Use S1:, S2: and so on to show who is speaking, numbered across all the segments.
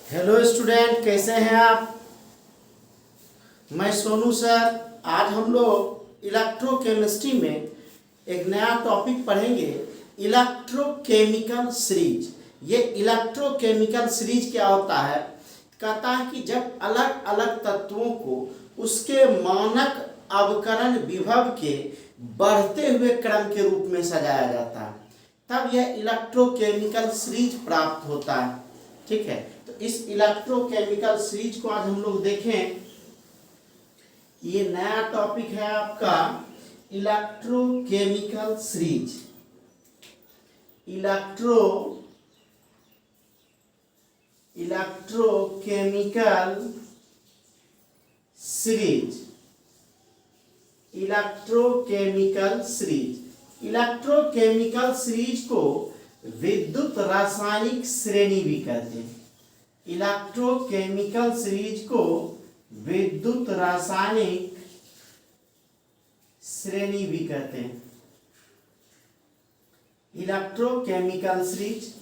S1: Hello student, कैसे हैं आप। मैं सोनू सर। आज हम लोग इलेक्ट्रोकेमिस्ट्री में एक नया टॉपिक पढ़ेंगे, इलेक्ट्रोकेमिकल सीरीज। ये इलेक्ट्रोकेमिकल सीरीज क्या होता है, कहता है कि जब अलग अलग तत्वों को उसके मानक अवकरण विभव के बढ़ते हुए क्रम के रूप में सजाया जाता है, तब यह इलेक्ट्रोकेमिकल सीरीज प्राप्त होता है। ठीक है, तो इस इलेक्ट्रोकेमिकल सीरीज को आज हम लोग देखें। ये नया टॉपिक है आपका electrochemical series. Electrochemical series. Electrochemical series. Electrochemical series को विद्युत रासायनिक श्रेणी भी कहते हैं। इलेक्ट्रोकेमिकल सीरीज को विद्युत रासायनिक श्रेणी भी कहते हैं। इलेक्ट्रोकेमिकल सीरीज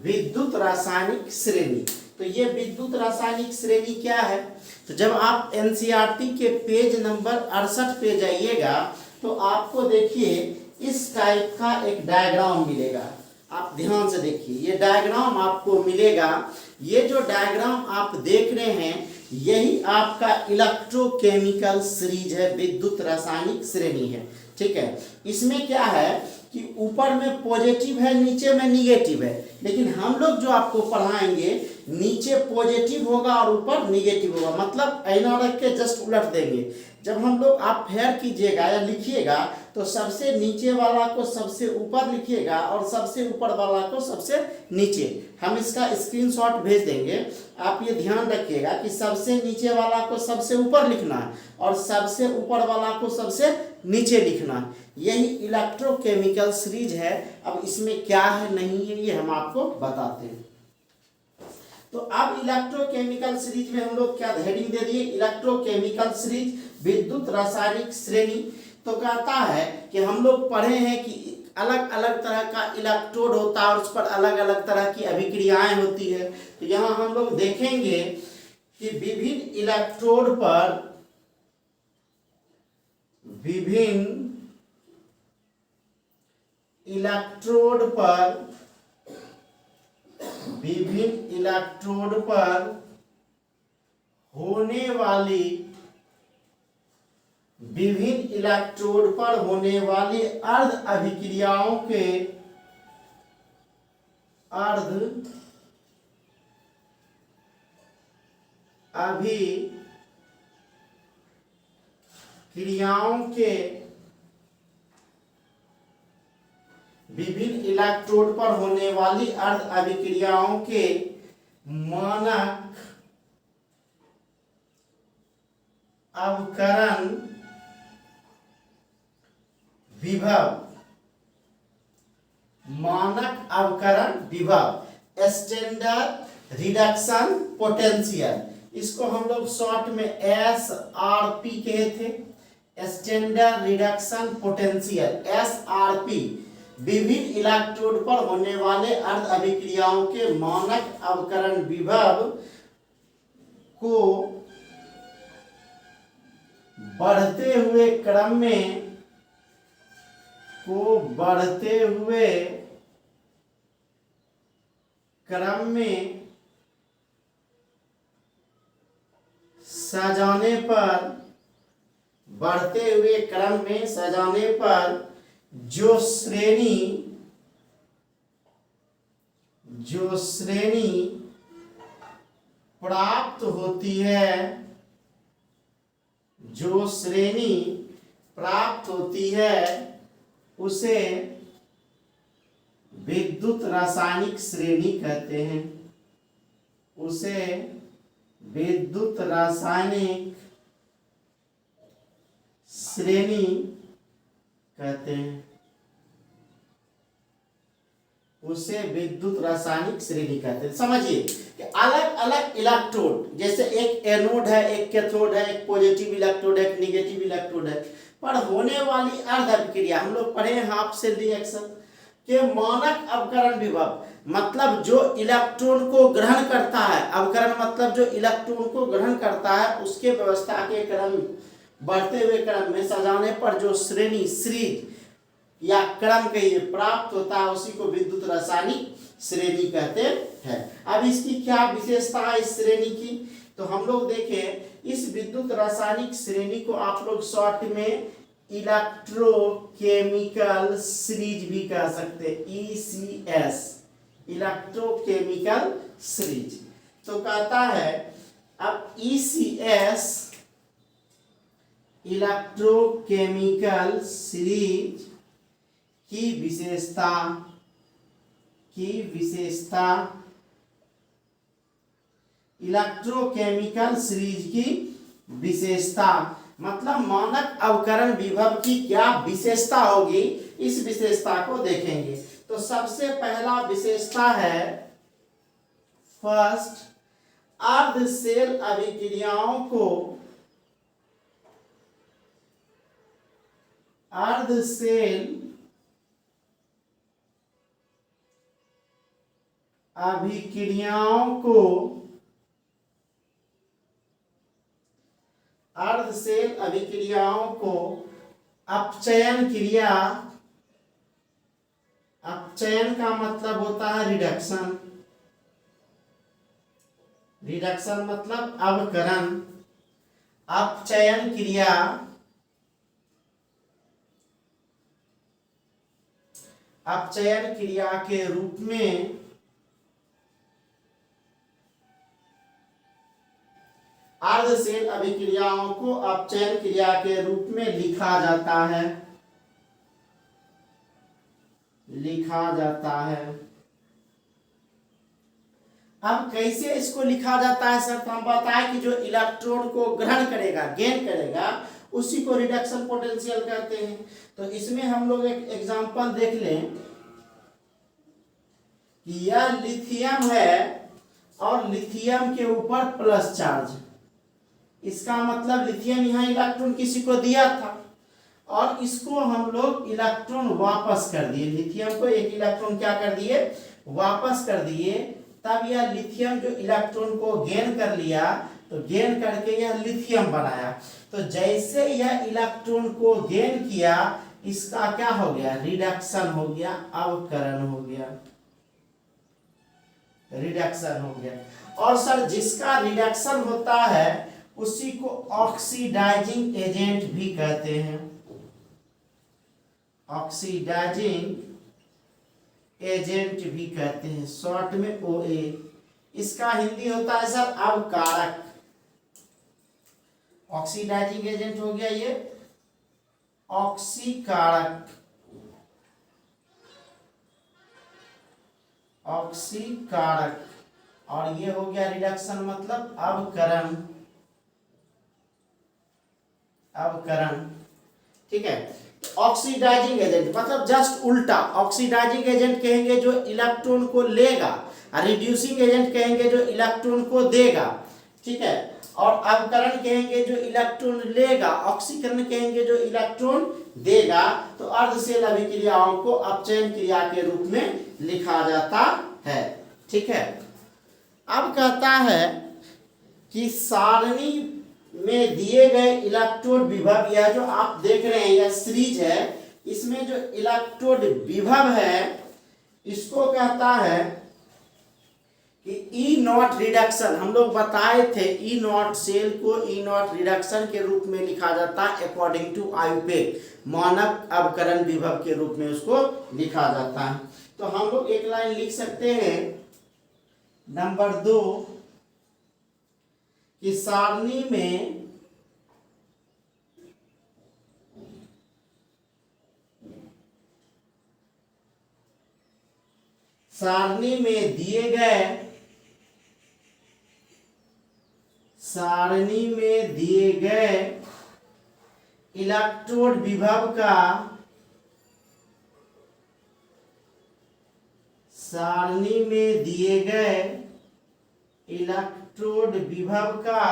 S1: विद्युत रासायनिक श्रेणी। तो ये विद्युत रासायनिक श्रेणी क्या है, तो जब आप एनसीईआरटी के पेज नंबर 68 पे जाइएगा तो आपको देखिए इस टाइप का एक डायग्राम मिलेगा। आप ध्यान से देखिए, ये डायग्राम आपको मिलेगा। ये जो डायग्राम आप देख रहे हैं यही आपका इलेक्ट्रोकेमिकल सीरीज है, विद्युत रासायनिक श्रेणी है। ठीक है, इसमें क्या है कि ऊपर में पॉजिटिव है, नीचे में निगेटिव है, लेकिन हम लोग जो आपको पढ़ाएंगे नीचे पॉजिटिव होगा और ऊपर निगेटिव होगा। मतलब ऐना रख के जस्ट उलट देंगे। जब हम लोग आप फेयर कीजिएगा या लिखिएगा तो सबसे नीचे वाला को सबसे ऊपर लिखिएगा और सबसे ऊपर वाला को सबसे नीचे। हम इसका स्क्रीनशॉट भेज देंगे, आप ये ध्यान रखिएगा कि सबसे नीचे वाला को सबसे ऊपर लिखना है और सबसे ऊपर वाला को सबसे नीचे लिखना है। यही इलेक्ट्रोकेमिकल सीरीज है। अब इसमें क्या है नहीं है ये हम आपको बताते हैं। तो अब इलेक्ट्रोकेमिकल सीरीज में हम लोग क्या हेडिंग दे दिए, इलेक्ट्रोकेमिकल सीरीज विद्युत रासायनिक श्रेणी। तो कहता है कि हम लोग पढ़े हैं कि अलग अलग तरह का इलेक्ट्रोड होता है और उस पर अलग अलग तरह की अभिक्रियाएं होती है। तो यहाँ हम लोग देखेंगे कि विभिन्न इलेक्ट्रोड पर विभिन्न इलेक्ट्रोड पर होने वाली अर्ध अभिक्रियाओं के विभिन्न इलेक्ट्रोड पर होने वाली अर्ध अभिक्रियाओं के मानक अवकरण विभव स्टैंडर्ड रिडक्शन पोटेंशियल, इसको हम लोग शॉर्ट में SRP कहते थे। स्टैंडर्ड रिडक्शन पोटेंशियल SRP विभिन्न इलेक्ट्रोड पर होने वाले अर्ध अभिक्रियाओं के मानक अवकरण विभव को बढ़ते हुए क्रम में सजाने पर जो श्रेणी प्राप्त होती है उसे विद्युत रासायनिक श्रेणी कहते हैं। समझिए कि अलग अलग इलेक्ट्रोड, जैसे एक एनोड है, एक कैथोड है, एक पॉजिटिव इलेक्ट्रोड है, एक निगेटिव इलेक्ट्रोड है, पर होने वाली अर्ध अभिक्रिया हम लोग पढ़े हाफ सेल रिएक्शन के मानक अवकरण विभव। मतलब जो इलेक्ट्रॉन को ग्रहण करता है, अवकरण मतलब जो इलेक्ट्रॉन को ग्रहण करता है उसके व्यवस्था के क्रम बढ़ते हुए क्रम में सजाने पर जो श्रेणी सीरीज या क्रम कहिए प्राप्त होता है उसी को विद्युत रासायनिक श्रेणी कहते हैं। अब इसकी क्या विशेषता है इस श्रेणी की, तो हम लोग देखें इस विद्युत रासायनिक श्रेणी को आप लोग शॉर्ट में इलेक्ट्रोकेमिकल सीरीज भी कह सकते हैं, ECS, इलेक्ट्रोकेमिकल सीरीज। तो कहता है अब ECS इलेक्ट्रोकेमिकल सीरीज की विशेषता इलेक्ट्रोकेमिकल सीरीज की विशेषता मतलब मानक अवकरण विभव की क्या विशेषता होगी, इस विशेषता को देखेंगे। तो सबसे पहला विशेषता है फर्स्ट, अर्ध शेल अभिक्रियाओं को अभिक्रियाओं को अपचयन का मतलब होता है रिडक्शन मतलब अवकरण, अपचयन क्रिया के रूप में अर्धशेल अभिक्रियाओं को अपचयन क्रिया के रूप में लिखा जाता है। अब कैसे इसको लिखा जाता है सर, तो हम बताएं कि जो इलेक्ट्रॉन को ग्रहण करेगा, गेन करेगा, उसी को रिडक्शन पोटेंशियल कहते हैं। तो इसमें हम लोग एक एग्जांपल देख लें कि यह लिथियम है और लिथियम के ऊपर प्लस चार्ज, इसका मतलब लिथियम यहाँ इलेक्ट्रॉन किसी को दिया था और इसको हम लोग इलेक्ट्रॉन वापस कर दिए, लिथियम को एक इलेक्ट्रॉन क्या कर दिए, वापस कर दिए। तब यह लिथियम जो इलेक्ट्रॉन को गेन कर लिया, तो गेन करके यह लिथियम बनाया। तो जैसे यह इलेक्ट्रॉन को गेन किया, इसका क्या हो गया, रिडक्शन हो गया, अवकरण हो गया, रिडक्शन हो गया। और सर जिसका रिडक्शन होता है उसी को ऑक्सीडाइजिंग एजेंट भी कहते हैं, ऑक्सीडाइजिंग एजेंट भी कहते हैं, शॉर्ट में OA। इसका हिंदी होता है सर अवकारक। ऑक्सीडाइजिंग एजेंट हो गया ये ऑक्सीकारक, ऑक्सीकारक, और ये हो गया रिडक्शन मतलब अवकरण, ठीक है। ऑक्सीडाइजिंग एजेंट मतलब जस्ट उल्टा, ऑक्सीडाइजिंग एजेंट कहेंगे जो इलेक्ट्रॉन को लेगा, रिड्यूसिंग एजेंट कहेंगे जो इलेक्ट्रॉन को देगा, ठीक है। और अवकरण कहेंगे जो इलेक्ट्रॉन लेगा, ऑक्सीकरण कहेंगे जो इलेक्ट्रॉन देगा। तो अर्धशेल अभिक्रियाओं को अपचयन क्रिया के रूप में लिखा जाता है, ठीक है। अब कहता है कि सारणी में दिए गए इलेक्ट्रोड विभव, यह जो आप देख रहे हैं यह सीरीज है, इसमें जो इलेक्ट्रोड विभव है इसको कहता है कि ई नॉट रिडक्शन। हम लोग बताए थे ई नॉट सेल को ई नॉट रिडक्शन के रूप में लिखा जाता है अकॉर्डिंग टू आयुपेक, मानक अवकरण विभव के रूप में उसको लिखा जाता है। तो हम लोग एक लाइन लिख सकते हैं नंबर 2 कि सारणी में दिए गए इलेक्ट्रोड विभव का सारणी में दिए गए इलेक्ट्रोड विभव का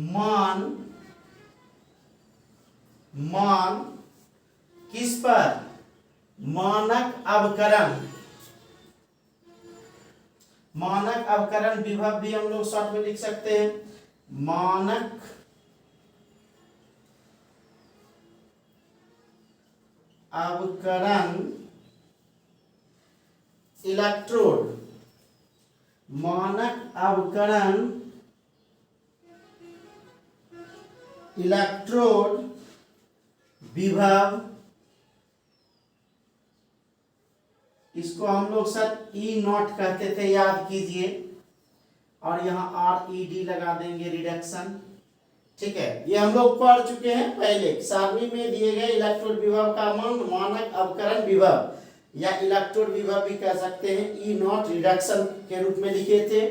S1: मान किस पर, मानक अवकरण मानक अवकरण विभव भी हम लोग शॉर्ट में लिख सकते हैं। मानक अवकरण इलेक्ट्रोड, मानक अवकरण इलेक्ट्रोड विभव, इसको हम लोग सर ई नॉट कहते थे, याद कीजिए, और यहाँ आर ई डी लगा देंगे, रिडक्शन। ठीक है, ये हम लोग पढ़ चुके हैं पहले, सारणी में दिए गए इलेक्ट्रोड विभव का मान मानक अवकरण विभव या इलेक्ट्रोड विभव भी कह सकते हैं, ई नॉट रिडक्शन के रूप में लिखे थे।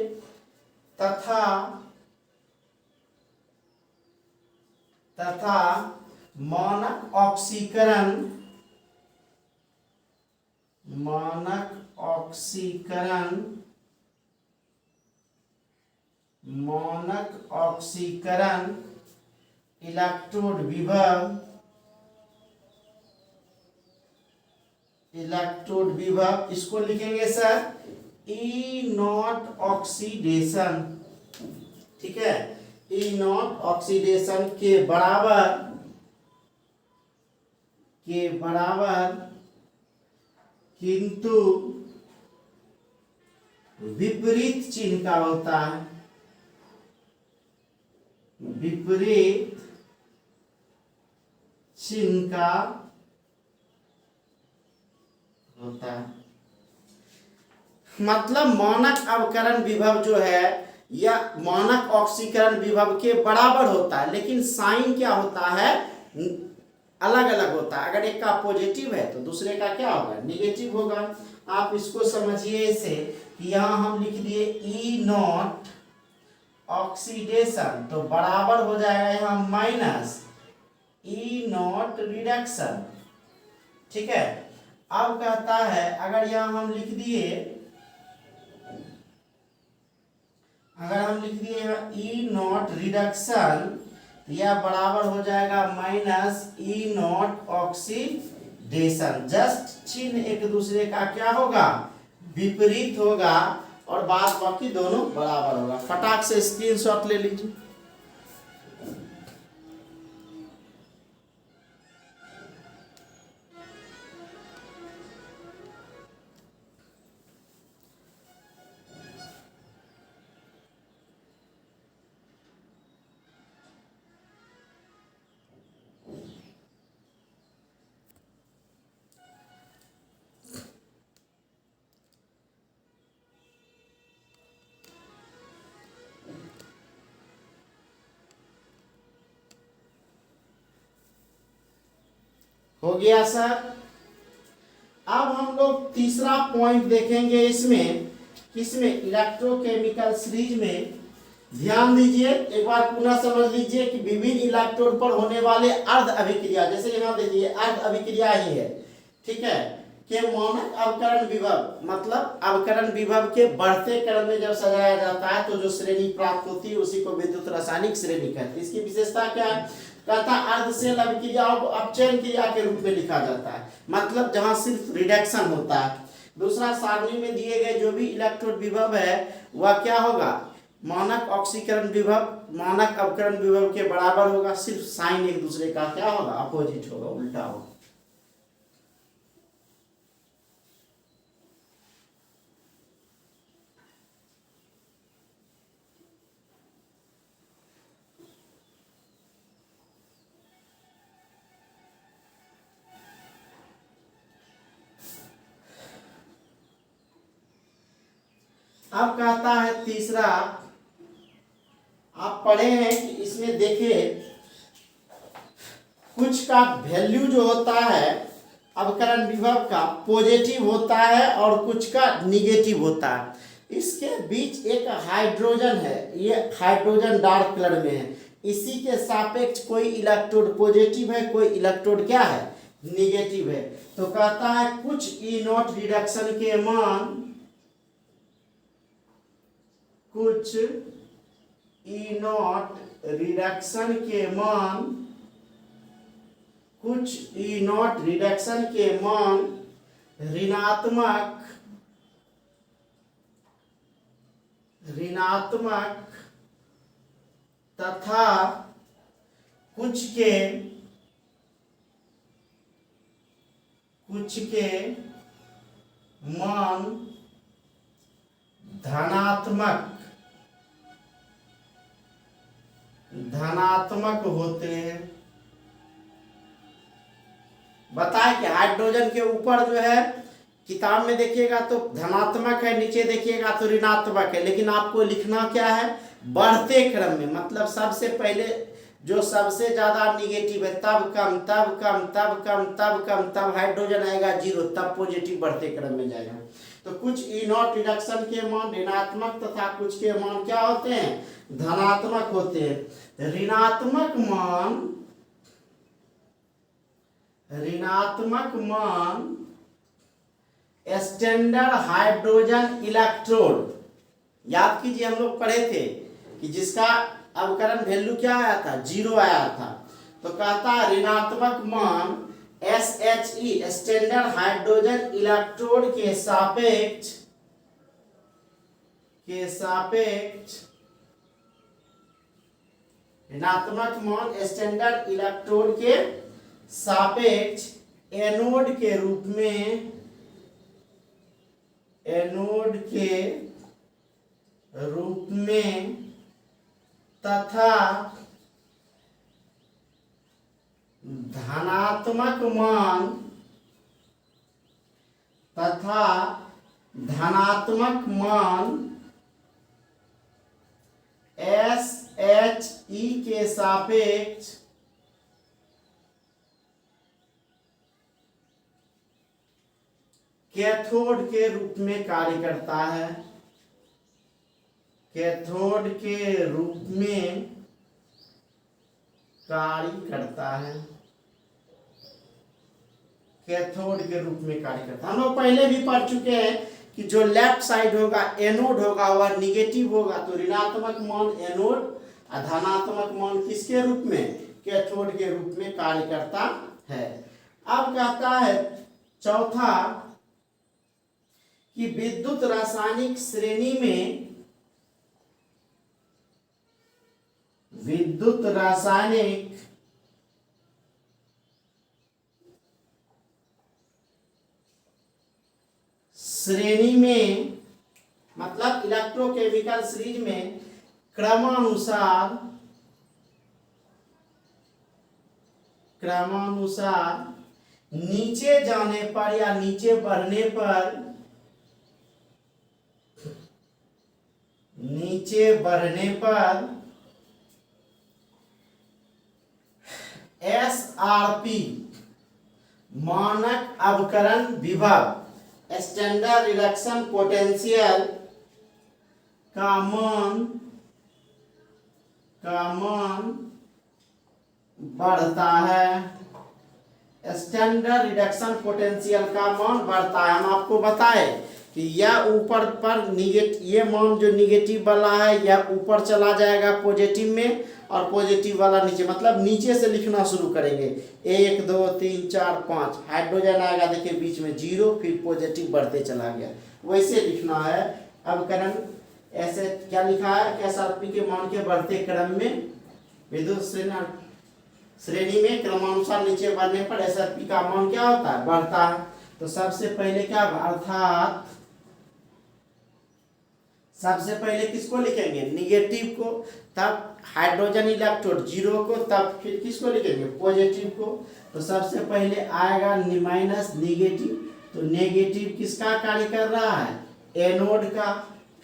S1: तथा मानक ऑक्सीकरण, मानक ऑक्सीकरण, मानक ऑक्सीकरण इलेक्ट्रोड विभव, इलेक्ट्रोड विभव, इसको लिखेंगे सर ई नॉट ऑक्सीडेशन। ठीक है, ई नॉट ऑक्सीडेशन के बराबर किंतु विपरीत चिन्ह का होता है, विपरीत चिन्ह का होता है। मतलब मानक अवकरण विभव जो है या मानक ऑक्सीकरण विभव के बराबर होता है, लेकिन साइन क्या होता है, अलग अलग होता है। अगर एक का पॉजिटिव है तो दूसरे का क्या होगा, निगेटिव होगा। आप इसको समझिए ऐसे कि यहाँ हम लिख दिए ई नॉट ऑक्सीडेशन, तो बराबर हो जाएगा यहाँ माइनस ई नॉट रिडक्शन। ठीक है, अब कहता है अगर यहाँ हम लिख दिए, अगर हम लिख दिए यहाँ ई नॉट रिडक्शन, यह बराबर हो जाएगा minus E not oxidation. Just चिन्ह एक दूसरे का क्या होगा, विपरीत होगा, और बाद बाकी दोनों बराबर होगा। फटाक से स्क्रीनशॉट ले लीजिए। हो गया सर। अब हम लोग तीसरा पॉइंट देखेंगे इसमें, किसमें, इलेक्ट्रोकेमिकल सीरीज में। ध्यान दीजिए, एक बार पुनः समझ लीजिए कि विभिन्न इलेक्ट्रोड पर होने वाले अर्ध अभिक्रिया, जैसे यहाँ देखिए अर्ध अभिक्रिया ही है, ठीक है, के मानक अवकरण विभव, मतलब अवकरण विभव के बढ़ते क्रम में जब सजाया जाता है तो जो श्रेणी प्राप्त होती है उसी को विद्युत रासायनिक श्रेणी कहते हैं। इसकी विशेषता क्या है, कहता अर्ध सेल अभिक्रियाओं को अपचयन क्रिया के रूप में लिखा जाता है, मतलब जहां सिर्फ रिडक्शन होता है। दूसरा, सारणी में दिए गए जो भी इलेक्ट्रोड विभव है वह क्या होगा, मानक ऑक्सीकरण विभव मानक अवकरण विभव के बराबर होगा, सिर्फ साइन एक दूसरे का क्या होगा, अपोजिट होगा, उल्टा होगा। अब कहता है तीसरा, आप पढ़े हैं कि इसमें देखिए कुछ का वैल्यू जो होता है अवकरण विभव का पॉजिटिव होता है और कुछ का निगेटिव होता है। इसके बीच एक हाइड्रोजन है, ये हाइड्रोजन डार्क कलर में है, इसी के सापेक्ष कोई इलेक्ट्रोड पॉजिटिव है, कोई इलेक्ट्रोड क्या है, निगेटिव है। तो कहता है कुछ ई नॉट रिडक्शन के मान, कुछ ई नॉट रिडक्शन के मान, कुछ ई नॉट रिडक्शन के ऋणात्मक ऋणात्मक तथा कुछ के मान धनात्मक होते हैं। बताए कि हाइड्रोजन के ऊपर जो है किताब में देखिएगा तो धनात्मक है, नीचे देखिएगा तो ऋणात्मक है, लेकिन आपको लिखना क्या है, बढ़ते क्रम में। मतलब सबसे पहले जो सबसे ज्यादा निगेटिव है तब कम तब कम तब कम तब कम तब हाइड्रोजन आएगा 0, तब पॉजिटिव बढ़ते क्रम में जाएगा। तो कुछ ई0 रिडक्शन के मान ऋणात्मक तथा कुछ के मान क्या होते हैं, धनात्मक होते हैं। ऋणात्मक मान स्टैंडर्ड हाइड्रोजन इलेक्ट्रोड, याद कीजिए हम लोग पढ़े थे कि जिसका अवकरण वैल्यू क्या आया था, 0 आया था। तो कहता ऋणात्मक मान SHE स्टैंडर्ड हाइड्रोजन इलेक्ट्रोड के सापेक्ष ऋणात्मक मान स्टैंडर्ड इलेक्ट्रोड के सापेक्ष एनोड के रूप में तथा धनात्मक मान SHE के सापेक्ष कैथोड के रूप में कार्य करता है। कैथोड के रूप में कार्य करता है। कैथोड के रूप में कार्य करता है। हम लोग पहले भी पढ़ चुके हैं कि जो लेफ्ट साइड होगा एनोड होगा वह निगेटिव होगा, तो ऋणात्मक मान एनोड और धनात्मक मान किसके रूप में, कैथोड के रूप में कार्य करता है। अब कहता है चौथा कि विद्युत रासायनिक श्रेणी में मतलब इलेक्ट्रोकेमिकल सीरीज में क्रमानुसार नीचे जाने पर या नीचे बढ़ने पर SRP मानक अवकरण विभव स्टैंडर्ड रिडक्शन पोटेंशियल का मान बढ़ता है। स्टैंडर्ड रिडक्शन पोटेंशियल का मान बढ़ता है। हम आपको बताए कि यह ऊपर पर ये मान जो निगेटिव वाला है यह ऊपर चला जाएगा पॉजिटिव में, और पॉजिटिव वाला नीचे, मतलब नीचे से लिखना शुरू करेंगे 1 2 3 4 5, हाइड्रोजन आएगा देखिए बीच में 0, फिर पॉजिटिव बढ़ते चला गया, वैसे लिखना है अवकरण। ऐसे क्या लिखा है, SRP के मान के बढ़ते क्रम में विद्युत श्रेणी में क्रमानुसार नीचे बढ़ने पर SRP का मान क्या होता है, बढ़ता है। तो सबसे पहले क्या, अर्थात सबसे पहले किसको लिखेंगे, निगेटिव को, तब हाइड्रोजन इलेक्ट्रोड 0 को, तब फिर किसको लिखेंगे, पॉजिटिव को। तो सबसे पहले आएगा माइनस निगेटिव, तो नेगेटिव किसका कार्य कर रहा है, एनोड का।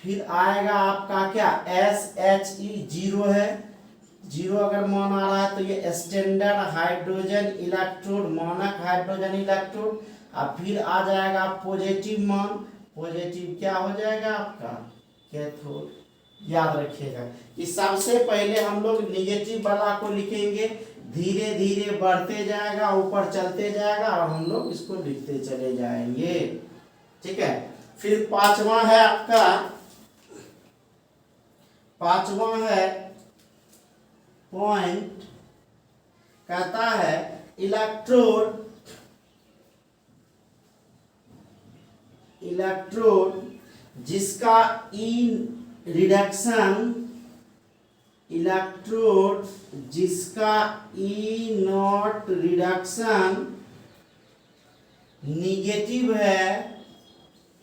S1: फिर आएगा आपका क्या, SHE 0 है, 0 अगर मान आ रहा है तो ये स्टैंडर्ड हाइड्रोजन इलेक्ट्रोड, मानक हाइड्रोजन इलेक्ट्रोड। अब फिर आ जाएगा पॉजिटिव मान, पॉजिटिव क्या हो जाएगा आपका, कैथोड। याद रखिएगा कि सबसे पहले हम लोग निगेटिव वाला को लिखेंगे, धीरे धीरे बढ़ते जाएगा, ऊपर चलते जाएगा, और हम लोग इसको लिखते चले जाएंगे, ठीक है। फिर पांचवा है आपका, पांचवा है पॉइंट, कहता है इलेक्ट्रोड जिसका रिडक्शन इलेक्ट्रोड जिसका ई नॉट रिडक्शन निगेटिव है,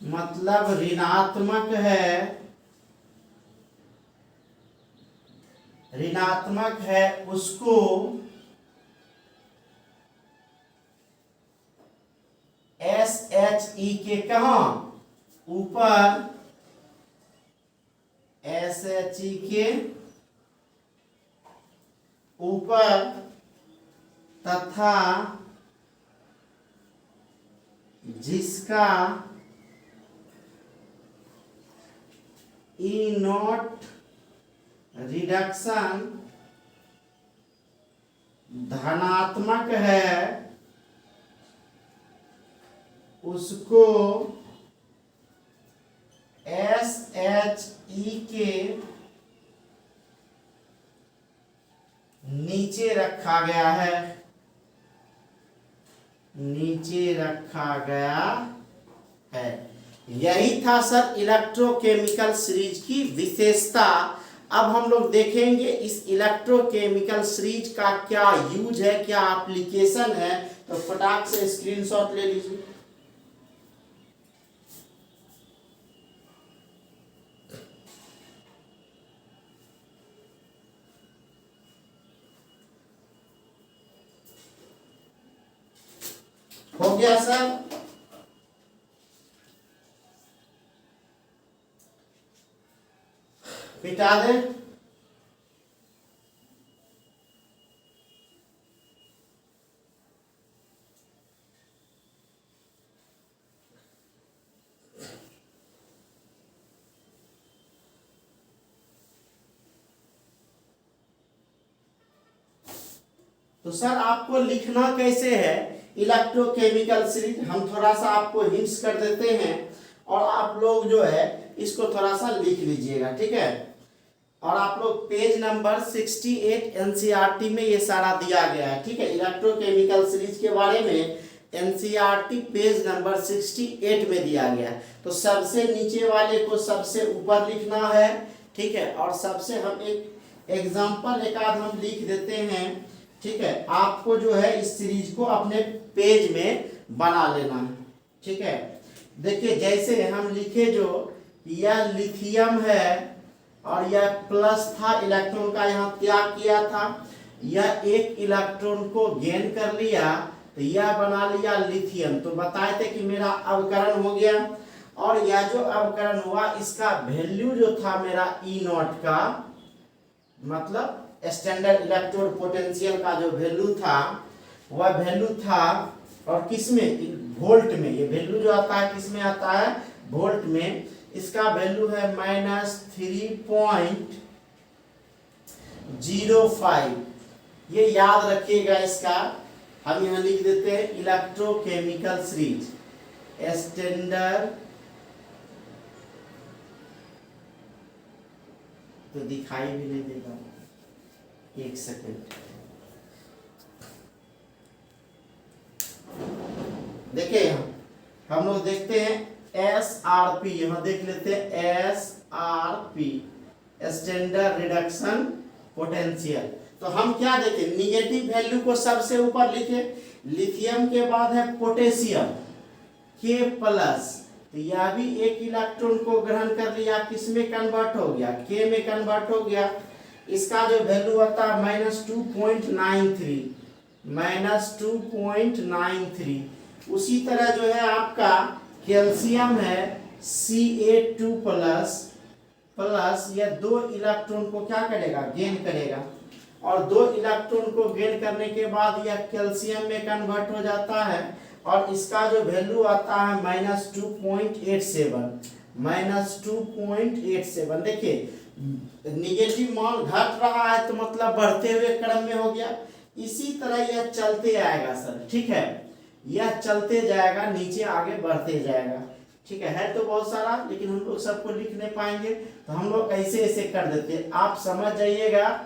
S1: मतलब ऋणात्मक है, उसको SHE के कहा ऊपर, SHE के ऊपर तथा जिसका ई नॉट रिडक्शन धनात्मक है, उसको SHE के नीचे रखा गया है, यही था सर इलेक्ट्रोकेमिकल सीरीज की विशेषता। अब हम लोग देखेंगे इस इलेक्ट्रोकेमिकल सीरीज का क्या यूज है, क्या एप्लीकेशन है। तो फटाक से स्क्रीनशॉट ले लीजिए। हो गया सर? मिटा दे। तो सर आपको लिखना कैसे है इलेक्ट्रोकेमिकल सीरीज, हम थोड़ा सा आपको हिंट्स कर देते हैं और आप लोग जो है इसको थोड़ा सा लिख लीजिएगा, ठीक है। और आप लोग पेज नंबर 68 एनसीईआरटी में ये सारा दिया गया है, ठीक है। इलेक्ट्रोकेमिकल सीरीज के बारे में एनसीईआरटी पेज नंबर 68 में दिया गया है। तो सबसे नीचे वाले को सबसे ऊपर लिखना है, ठीक है। और सबसे हम एक एग्जाम्पल एक आध हम लिख देते हैं, ठीक है। आपको जो है इस सीरीज को अपने पेज में बना लेना है, ठीक है। देखिए जैसे हम लिखे जो यह लिथियम है और यह प्लस था, इलेक्ट्रॉन का यहाँ त्याग किया था, यह एक इलेक्ट्रॉन को गेन कर लिया तो यह बना लिया लिथियम। तो बताए थे कि मेरा अवकरण हो गया और यह जो अवकरण हुआ इसका वैल्यू जो था मेरा ई नॉट का, मतलब स्टैंडर्ड इलेक्ट्रोड पोटेंशियल का जो वैल्यू था वह वैल्यू था, और किसमें, वोल्ट में। ये वैल्यू जो आता है किसमें आता है, वोल्ट में। इसका वैल्यू है -3.05। ये याद रखिएगा इसका। हम यहाँ लिख देते हैं इलेक्ट्रोकेमिकल सीरीज स्टैंडर्ड, तो दिखाई भी नहीं देगा, एक सेकेंड। देखिए यहाँ हम लोग देखते हैं SRP, यहाँ देख लेते हैं SRP स्टैंडर्ड रिडक्शन पोटेंशियल। तो हम क्या देखें, निगेटिव वैल्यू को सबसे ऊपर लिखे, लिथियम के बाद है पोटेशियम K प्लस, तो यह भी एक इलेक्ट्रॉन को ग्रहण कर लिया, किसमें कन्वर्ट हो गया, K में कन्वर्ट हो गया। इसका जो वैल्यू आता है -2.93। उसी तरह जो है आपका कैल्शियम है Ca2 प्लस, यह 2 इलेक्ट्रॉन को क्या करेगा, गेन करेगा। और 2 इलेक्ट्रॉन को गेन करने के बाद यह कैल्शियम में कन्वर्ट हो जाता है और इसका जो वैल्यू आता है -2.87। देखिए निगेटिव मान घट रहा है तो मतलब बढ़ते हुए क्रम में हो गया। इसी तरह यह चलते आएगा सर, ठीक है। यह चलते जाएगा, नीचे आगे बढ़ते जाएगा, ठीक है तो बहुत सारा, लेकिन हम लोग सबको लिख नहीं पाएंगे तो हम लोग ऐसे ऐसे कर देते हैं, आप समझ जाइएगा।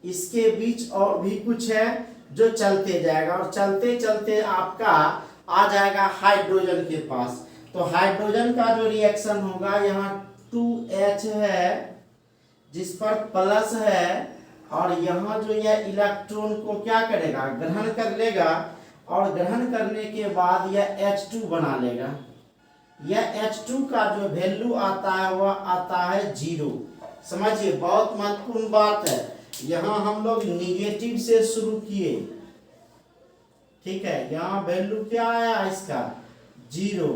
S1: इसके बीच और भी कुछ है जो चलते जाएगा और चलते चलते आपका आ जाएगा हाइड्रोजन के पास। तो हाइड्रोजन का जो रिएक्शन होगा यहाँ H2 है जिस पर प्लस है, और यहाँ जो यह इलेक्ट्रॉन को क्या करेगा, ग्रहण कर लेगा, और ग्रहण करने के बाद यह H2 बना लेगा। यह H2 का जो वैल्यू आता है वह आता है 0। समझिए, बहुत महत्वपूर्ण बात है। यहाँ हम लोग निगेटिव से शुरू किए, ठीक है, यहाँ वैल्यू क्या आया इसका 0।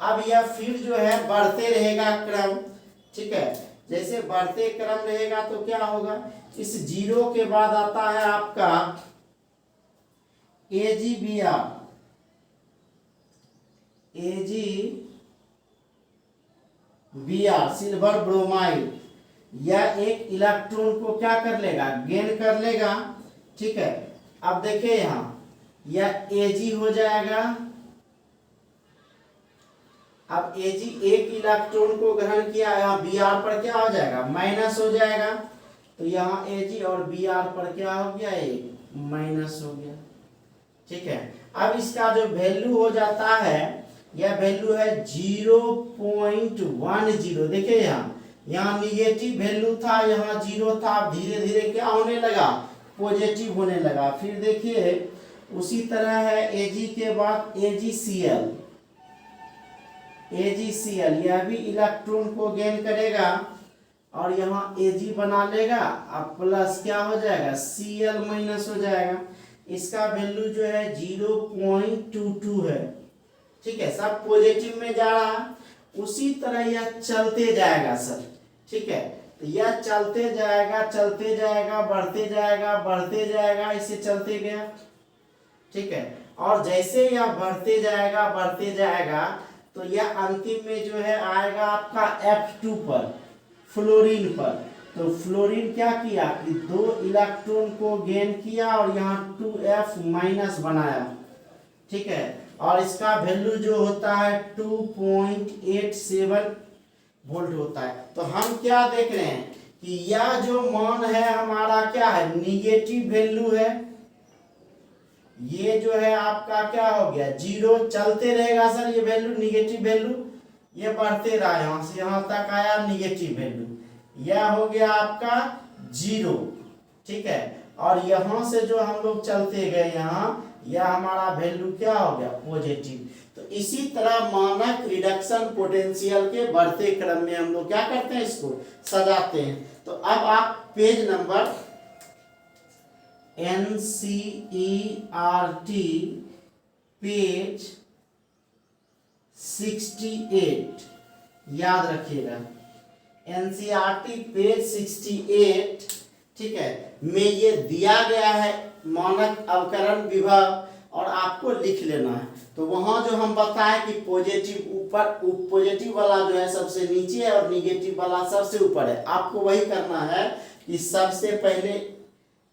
S1: अब यह फिर जो है बढ़ते रहेगा क्रम, ठीक है। जैसे बढ़ते क्रम रहेगा तो क्या होगा, इस 0 के बाद आता है आपका AgBr, सिल्वर ब्रोमाइड। यह एक इलेक्ट्रॉन को क्या कर लेगा, गेन कर लेगा, ठीक है। अब देखिए यहाँ यह Ag हो जाएगा। अब Ag एक इलेक्ट्रॉन को ग्रहण किया, यहाँ Br पर क्या हो जाएगा, माइनस हो जाएगा। तो यहाँ Ag और Br पर क्या हो गया, एक माइनस हो गया, ठीक है। अब इसका जो वैल्यू हो जाता है, यह वैल्यू है 0.10। देखिए यहाँ निगेटिव वैल्यू था, यहाँ 0 था, धीरे धीरे क्या होने लगा, पॉजिटिव होने लगा। फिर देखिए उसी तरह है Ag के बाद AgCl, यह भी इलेक्ट्रॉन को गेन करेगा और यहाँ Ag बना लेगा, अब प्लस क्या हो जाएगा, Cl माइनस हो जाएगा। इसका वैल्यू जो है 0.22 है, ठीक है। सब पॉजिटिव में जा रहा है। उसी तरह यह चलते जाएगा सर, ठीक है। तो यह चलते जाएगा, बढ़ते जाएगा, इसे चलते गया, ठीक है। और जैसे यह बढ़ते जाएगा तो यह अंतिम में जो है आएगा आपका F2 पर, फ्लोरीन पर। तो फ्लोरीन क्या किया कि 2 इलेक्ट्रॉन को गेन किया और यहाँ 2F माइनस बनाया, ठीक है। और इसका वैल्यू जो होता है 2.87 वोल्ट होता है। तो हम क्या देख रहे हैं कि यह जो मान है हमारा क्या है, निगेटिव वैल्यू है। ये जो है आपका क्या हो गया, 0, चलते रहेगा सर ये वैल्यू, निगेटिव वैल्यू, ये बढ़ते रहा, यहाँ से यहाँ तक आया निगेटिव वैल्यू, यह हो गया आपका 0, ठीक है। और यहाँ से जो हम लोग चलते गए यहाँ, यह हमारा वैल्यू क्या हो गया, पॉजिटिव। तो इसी तरह मानक रिडक्शन पोटेंशियल के बढ़ते क्रम में हम लोग क्या करते हैं, इसको सजाते हैं। तो अब आप पेज नंबर NCERT पेज 68 याद रखिएगा, NCERT पेज 68, ठीक है, में ये दिया गया है मानक अवकरण विभव, और आपको लिख लेना है। तो वहां जो हम बताएं कि पॉजिटिव ऊपर, पॉजिटिव वाला जो है सबसे नीचे है और निगेटिव वाला सबसे ऊपर है। आपको वही करना है कि सबसे पहले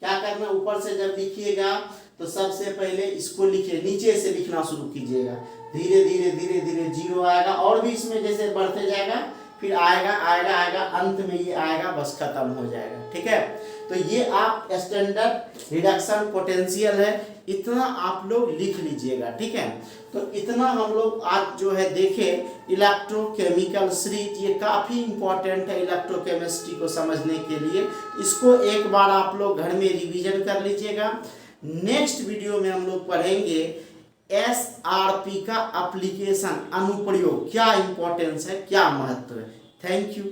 S1: क्या करना, ऊपर से जब लिखिएगा तो सबसे पहले इसको लिखिए, नीचे से लिखना शुरू कीजिएगा, धीरे धीरे 0 आएगा, और भी इसमें जैसे बढ़ते जाएगा, फिर आएगा, अंत में ये आएगा, बस खत्म हो जाएगा, ठीक है। तो ये आप स्टैंडर्ड रिडक्शन पोटेंशियल है, इतना आप लोग लिख लीजिएगा, ठीक है। तो इतना हम लोग आज जो है देखे इलेक्ट्रोकेमिकल सीरीज, ये काफ़ी इंपॉर्टेंट है इलेक्ट्रोकेमिस्ट्री को समझने के लिए। इसको एक बार आप लोग घर में रिवीजन कर लीजिएगा। नेक्स्ट वीडियो में हम लोग पढ़ेंगे SRP का एप्लीकेशन, अनुप्रयोग, क्या इंपॉर्टेंस है, क्या महत्व है। Thank you.